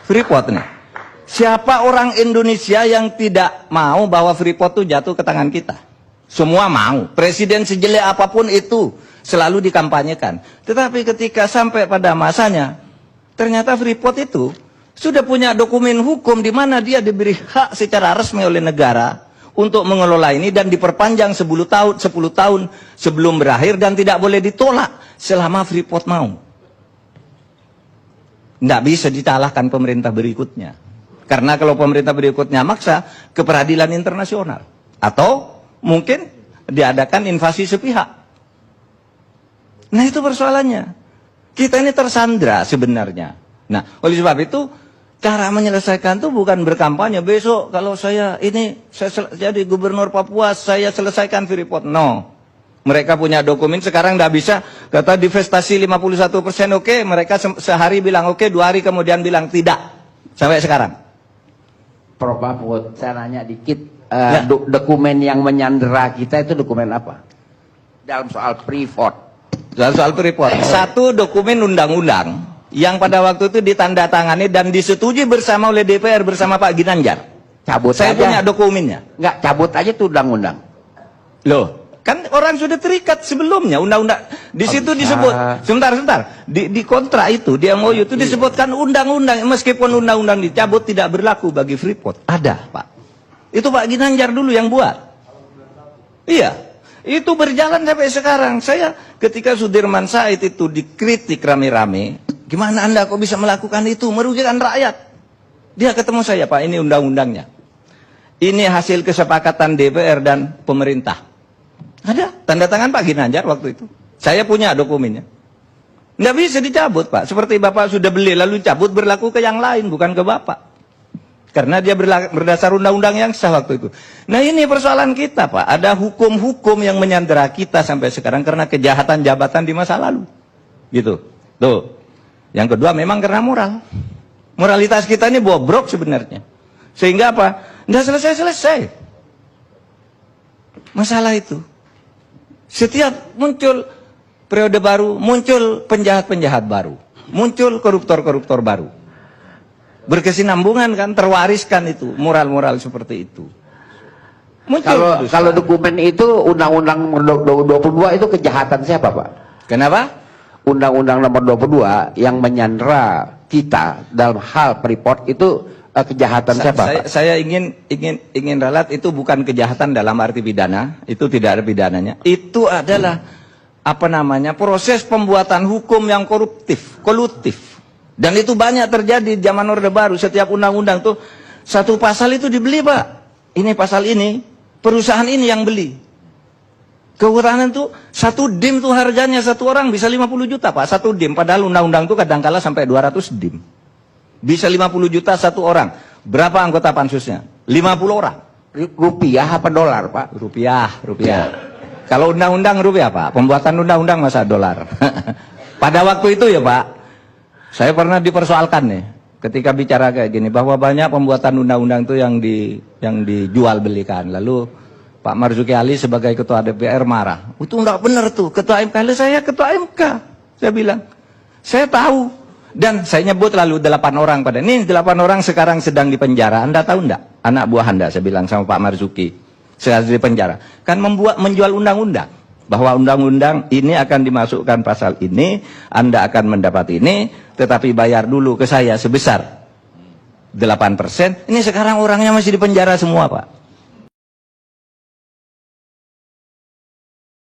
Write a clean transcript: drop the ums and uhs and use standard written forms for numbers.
Freeport nih. Siapa orang Indonesia yang tidak mau bahwa Freeport itu jatuh ke tangan kita? Semua mau. Presiden sejelek apapun itu selalu dikampanyekan. Tetapi ketika sampai pada masanya, ternyata Freeport itu sudah punya dokumen hukum di mana dia diberi hak secara resmi oleh negara untuk mengelola ini dan diperpanjang 10 tahun sebelum berakhir dan tidak boleh ditolak selama Freeport mau. Tidak bisa disalahkan pemerintah berikutnya. Karena kalau pemerintah berikutnya maksa ke peradilan internasional. Atau mungkin diadakan invasi sepihak. Nah itu persoalannya. Kita ini tersandra sebenarnya. Nah oleh sebab itu cara menyelesaikan itu bukan berkampanye. Besok kalau saya jadi gubernur Papua, saya selesaikan Freeport. No. Mereka punya dokumen, sekarang tidak bisa. Kata divestasi 51% oke, mereka sehari bilang oke, 2 hari kemudian bilang tidak. Sampai sekarang. Prof Mahfud, saya nanya dikit, dokumen yang menyandera kita itu dokumen apa? Dalam soal Freeport. Dalam soal Freeport, satu dokumen undang-undang yang pada waktu itu ditandatangani dan disetujui bersama oleh DPR bersama Pak Ginanjar. Cabut saya aja. punya dokumennya. Enggak, cabut aja tuh undang-undang. Loh, kan orang sudah terikat sebelumnya undang-undang. Di situ disebut, sebentar. Di kontrak itu, di MOU itu disebutkan undang-undang, meskipun undang-undang dicabut tidak berlaku bagi Freeport. Ada, Pak. Itu Pak Ginanjar dulu yang buat. Iya. Itu berjalan sampai sekarang. Saya ketika Sudirman Said itu dikritik rame-rame, gimana Anda kok bisa melakukan itu? Merugikan rakyat. Dia ketemu saya, Pak, ini undang-undangnya. Ini hasil kesepakatan DPR dan pemerintah. Ada tanda tangan Pak Ginanjar waktu itu. Saya punya dokumennya. Nggak bisa dicabut, Pak. Seperti Bapak sudah beli lalu cabut, berlaku ke yang lain, bukan ke Bapak. Karena dia berdasar undang-undang yang sah waktu itu. Nah ini persoalan kita, Pak. Ada hukum-hukum yang menyandera kita sampai sekarang karena kejahatan jabatan di masa lalu. Gitu. Tuh. Yang kedua memang karena moral. Moralitas kita ini bobrok sebenarnya. Sehingga apa? Nggak selesai-selesai masalah itu. Setiap muncul periode baru, muncul penjahat-penjahat baru, muncul koruptor-koruptor baru. Berkesinambungan kan, terwariskan itu, moral-moral seperti itu. Muncul kalau dokumen itu Undang-Undang nomor 22 itu kejahatan siapa, Pak? Kenapa? Undang-Undang nomor 22 yang menyandera kita dalam hal Freeport itu kejahatan siapa? Saya ingin ralat itu bukan kejahatan dalam arti pidana, itu tidak ada pidananya. Itu adalah apa namanya? Proses pembuatan hukum yang kolutif. Dan itu banyak terjadi di zaman Orde Baru. Setiap undang-undang tuh satu pasal itu dibeli, Pak. Ini pasal ini, perusahaan ini yang beli. Kehutanan tuh satu dim tuh harganya satu orang bisa 50 juta, Pak. Satu dim, padahal undang-undang tuh kadang-kala sampai 200 dim. Bisa 50 juta satu orang. Berapa anggota pansusnya? 50 orang. Rupiah apa dolar, Pak? Rupiah. Kalau undang-undang rupiah, Pak. Pembuatan undang-undang masa dolar. Pada waktu itu ya, Pak, saya pernah dipersoalkan nih ketika bicara kayak gini bahwa banyak pembuatan undang-undang itu yang dijual belikan. Lalu Pak Marzuki Ali sebagai ketua DPR marah. Itu enggak benar tuh, ketua MK. Lalu saya ketua MK. Saya bilang, saya tahu. Dan saya nyebut lalu 8 orang pada ini 8 orang sekarang sedang di penjara. Anda tahu enggak? Anak buah Anda, saya bilang sama Pak Marzuki. Sedang di penjara. Kan menjual undang-undang. Bahwa undang-undang ini akan dimasukkan pasal ini, Anda akan mendapat ini, tetapi bayar dulu ke saya sebesar 8%. Ini sekarang orangnya masih di penjara semua, Pak.